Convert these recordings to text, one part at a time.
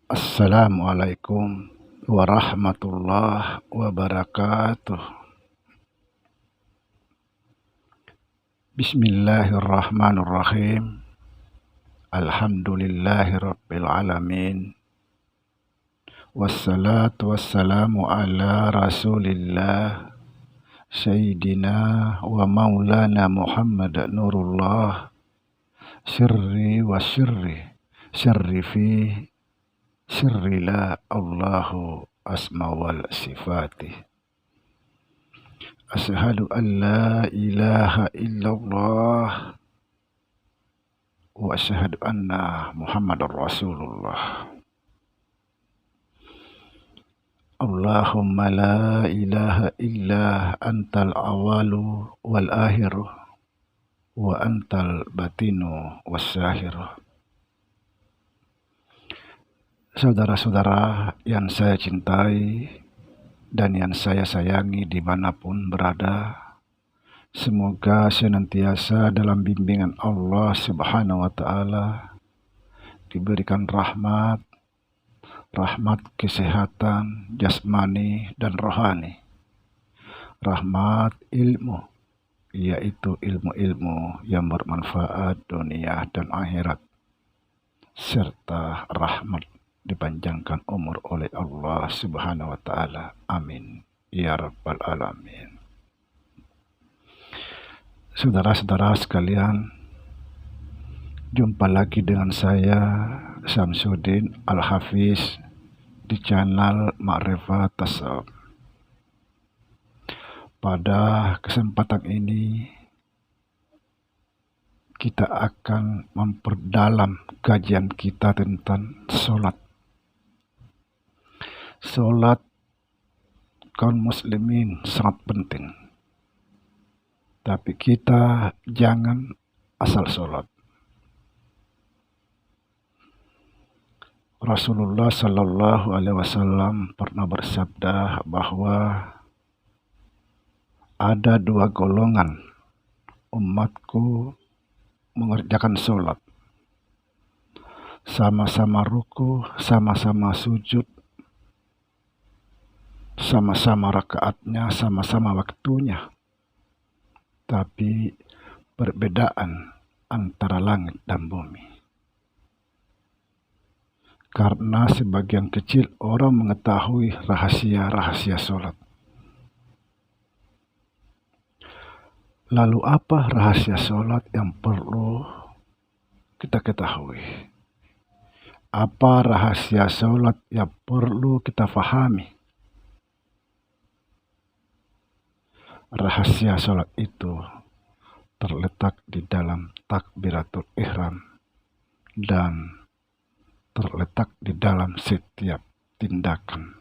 Assalamualaikum warahmatullahi wabarakatuh. Bismillahirrahmanirrahim. Alhamdulillahirabbil alamin. Wassalatu wassalamu ala Rasulillah Sayyidina wa maulana Muhammad Nurullah sirri wa sirri fi sirri la Allahu asma wal sifati. Asyhadu an la ilaha illallah wa asyhadu anna Muhammadar Rasulullah. Allahumma la ilaha illa antal awalu wal akhiru wa antal batinu wassahiru. Saudara-saudara yang saya cintai dan yang saya sayangi dimanapun berada, semoga senantiasa dalam bimbingan Allah Subhanahu wa Ta'ala, diberikan rahmat kesehatan jasmani dan rohani, rahmat ilmu, yaitu ilmu-ilmu yang bermanfaat dunia dan akhirat, serta rahmat dipanjangkan umur oleh Allah Subhanahu wa Ta'ala. Amin ya rabbal alamin. Saudara-saudara sekalian, jumpa lagi dengan saya Syamsuddin Al-Hafiz di channel Ma'rifat Tasawuf. Pada kesempatan ini kita akan memperdalam kajian kita tentang sholat. Sholat kaum muslimin sangat penting, tapi kita jangan asal sholat. Rasulullah Sallallahu Alaihi Wasallam pernah bersabda bahwa ada dua golongan umatku mengerjakan sholat, sama-sama ruku, sama-sama sujud, sama-sama rakaatnya, sama-sama waktunya, tapi perbedaan antara langit dan bumi. Karena sebagian kecil orang mengetahui rahasia-rahasia sholat. Lalu apa rahasia sholat yang perlu kita ketahui? Apa rahasia sholat yang perlu kita fahami? Rahasia sholat itu terletak di dalam takbiratul ihram dan terletak di dalam setiap tindakan.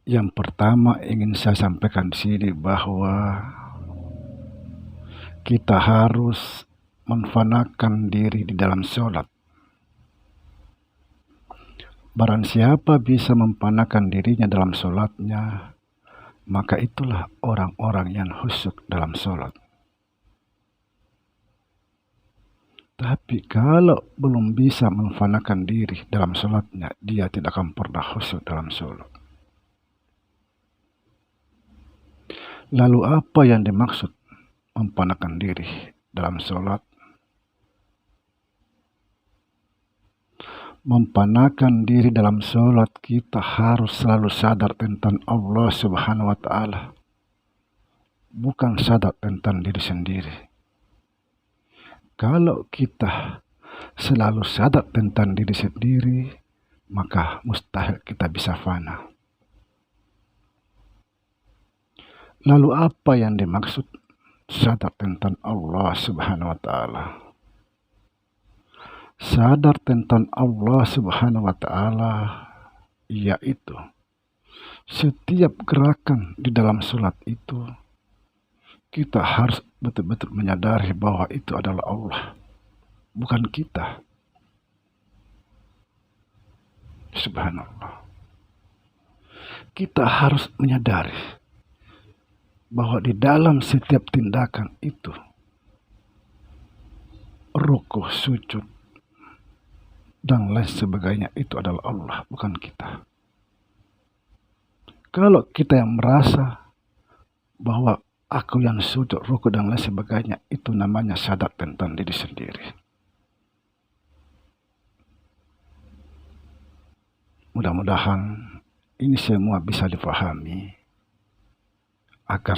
Yang pertama ingin saya sampaikan di sini bahwa kita harus menfanakan diri di dalam sholat. Barang siapa bisa memfanakan dirinya dalam sholatnya, maka itulah orang-orang yang khusyuk dalam sholat. Tapi kalau belum bisa memfanakan diri dalam sholatnya, dia tidak akan pernah khusyuk dalam sholat. Lalu apa yang dimaksud memfanakan diri dalam sholat? Memfanakan diri dalam sholat, kita harus selalu sadar tentang Allah Subhanahu wa Ta'ala, bukan sadar tentang diri sendiri. Kalau kita selalu sadar tentang diri sendiri, maka mustahil kita bisa fana. Lalu apa yang dimaksud sadar tentang Allah Subhanahu wa Ta'ala? Sadar tentang Allah Subhanahu wa Ta'ala yaitu setiap gerakan di dalam sholat itu kita harus betul-betul menyadari bahwa itu adalah Allah, bukan kita. Subhanallah. Kita harus menyadari bahwa di dalam setiap tindakan itu, ruku, sujud, dan lain sebagainya itu adalah Allah, bukan kita. Kalau kita yang merasa bahwa aku yang sujud, ruku, dan lain sebagainya, itu namanya sadar tentang diri sendiri. Mudah-mudahan ini semua bisa dipahami agar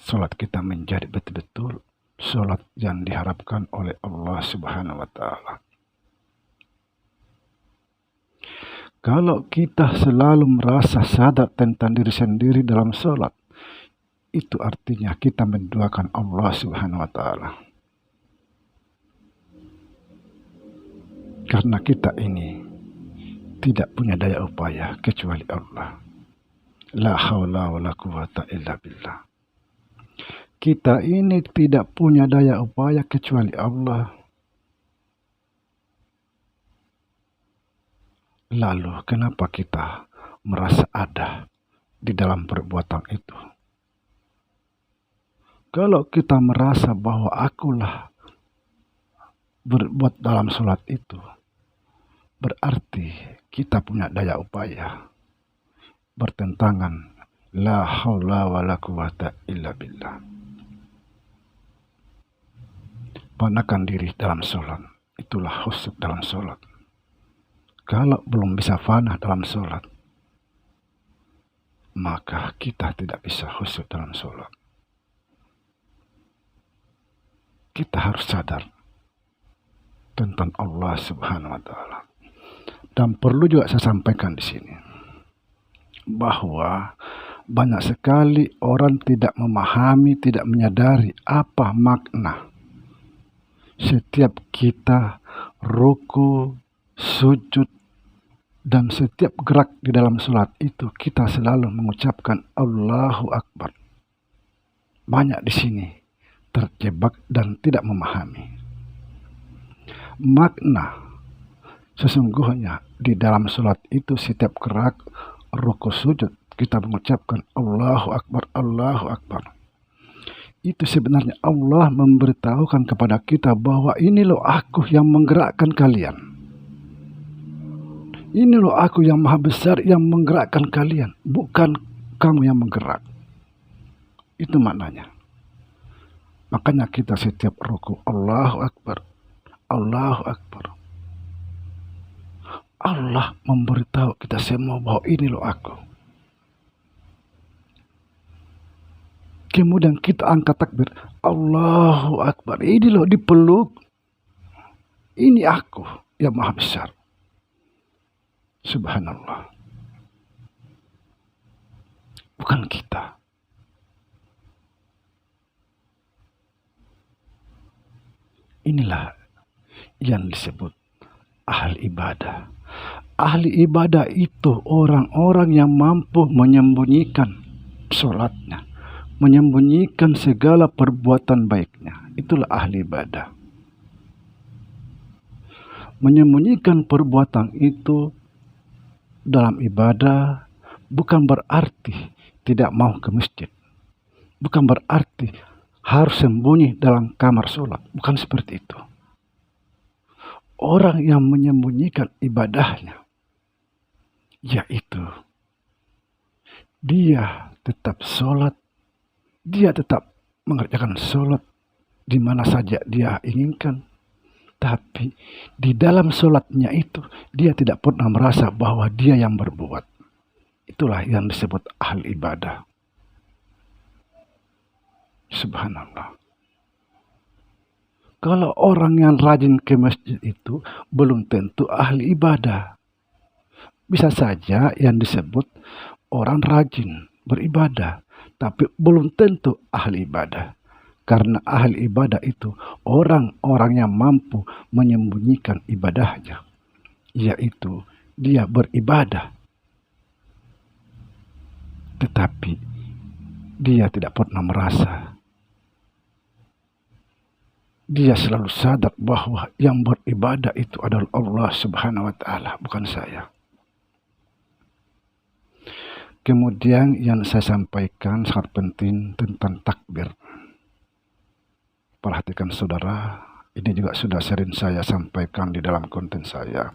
sholat kita menjadi betul-betul sholat yang diharapkan oleh Allah Subhanahu wa Ta'ala. Kalau kita selalu merasa sadar tentang diri sendiri dalam sholat, itu artinya kita menduakan Allah Subhanahu wa Ta'ala. Karena kita ini tidak punya daya upaya kecuali Allah. La haula wa la quwata illa billah. Kita ini tidak punya daya upaya kecuali Allah. Lalu kenapa kita merasa ada di dalam perbuatan itu? Kalau kita merasa bahwa akulah berbuat dalam sholat itu, berarti kita punya daya upaya. Bertentangan la haula wa la quwata illa billah. Panakan diri dalam sholat, itulah khusyuk dalam sholat. Kalau belum bisa fana dalam sholat, maka kita tidak bisa khusyuk dalam sholat. Kita harus sadar tentang Allah Subhanahu wa Ta'ala. Dan perlu juga saya sampaikan di sini bahwa banyak sekali orang tidak memahami, tidak menyadari apa makna setiap kita ruku, sujud, dan setiap gerak di dalam sholat itu kita selalu mengucapkan Allahu Akbar. Banyak di sini terjebak dan tidak memahami makna sesungguhnya di dalam sholat itu. Setiap gerak, ruku, sujud, kita mengucapkan Allahu Akbar, Allahu Akbar. Itu sebenarnya Allah memberitahukan kepada kita bahwa ini loh aku yang menggerakkan kalian. Ini loh aku yang maha besar yang menggerakkan kalian, bukan kamu yang menggerak. Itu maknanya. Makanya kita setiap ruku Allahu Akbar, Allahu Akbar. Allah memberitahu kita semua bahwa ini loh aku. Kemudian kita angkat takbir, Allahu Akbar. Ini loh dipeluk. Ini aku yang maha besar. Subhanallah. Bukan kita. Inilah yang disebut ahli ibadah. Ahli ibadah itu orang-orang yang mampu menyembunyikan sholatnya, menyembunyikan segala perbuatan baiknya. Itulah ahli ibadah. Menyembunyikan perbuatan itu dalam ibadah bukan berarti tidak mau ke masjid. Bukan berarti harus sembunyi dalam kamar sholat. Bukan seperti itu. Orang yang menyembunyikan ibadahnya, yaitu dia tetap sholat, dia tetap mengerjakan sholat di mana saja dia inginkan. Tapi di dalam sholatnya itu, dia tidak pernah merasa bahwa dia yang berbuat. Itulah yang disebut ahli ibadah. Subhanallah. Kalau orang yang rajin ke masjid itu belum tentu ahli ibadah. Bisa saja yang disebut orang rajin beribadah, tapi belum tentu ahli ibadah. Karena ahli ibadah itu orang-orang yang mampu menyembunyikan ibadahnya, yaitu dia beribadah, tetapi dia tidak pernah merasa. Dia selalu sadar bahwa yang beribadah itu adalah Allah Subhanahu wa Ta'ala, bukan saya. Kemudian yang saya sampaikan sangat penting tentang takbir. Perhatikan saudara, ini juga sudah sering saya sampaikan di dalam konten saya.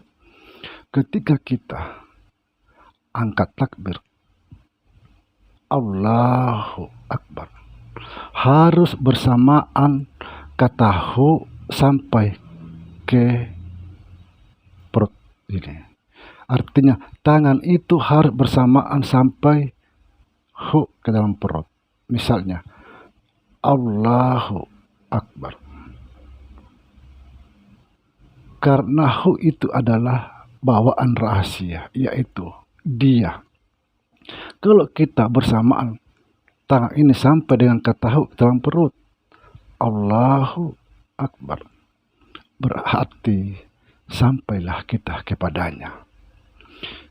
Ketika kita angkat takbir, Allahu Akbar, harus bersamaan kata hu sampai ke perut ini. Artinya tangan itu harus bersamaan sampai hu ke dalam perut. Misalnya, Allahu Akbar. Karena hu itu adalah bawaan rahasia, yaitu dia. Kalau kita bersamaan tangan ini sampai dengan kata hu dalam perut, Allahu Akbar, berarti sampailah kita kepadanya.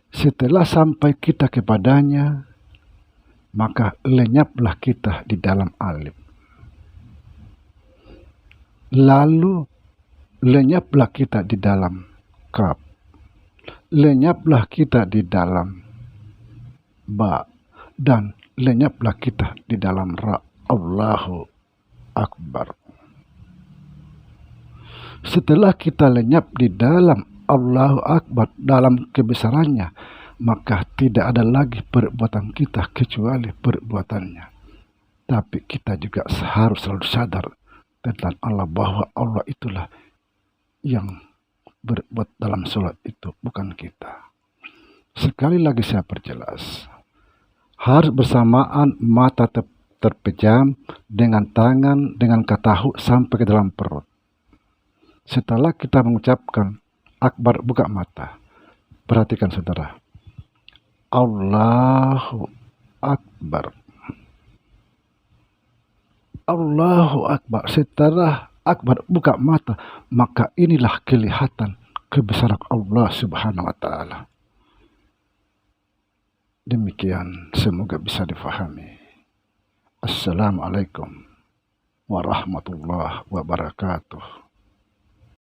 Setelah sampai kita kepadanya, maka lenyaplah kita di dalam alif. Lalu lenyaplah kita di dalam kaf. Lenyaplah kita di dalam ba, dan lenyaplah kita di dalam ra. Allahu Akbar. Setelah kita lenyap di dalam Allahu Akbar, dalam kebesarannya, maka tidak ada lagi perbuatan kita kecuali perbuatannya. Tapi kita juga harus selalu sadar tentang Allah, bahwa Allah itulah yang berbuat dalam sholat itu, bukan kita. Sekali lagi saya perjelas, harus bersamaan mata terpejam dengan tangan dengan kata hu sampai ke dalam perut. Setelah kita mengucapkan Akbar, buka mata. Perhatikan saudara, Allahu Akbar. Allahu Akbar. Setelah Akbar, buka mata, maka inilah kelihatan kebesaran Allah Subhanahu wa Ta'ala. Demikian, semoga bisa difahami. Assalamualaikum warahmatullahi wabarakatuh.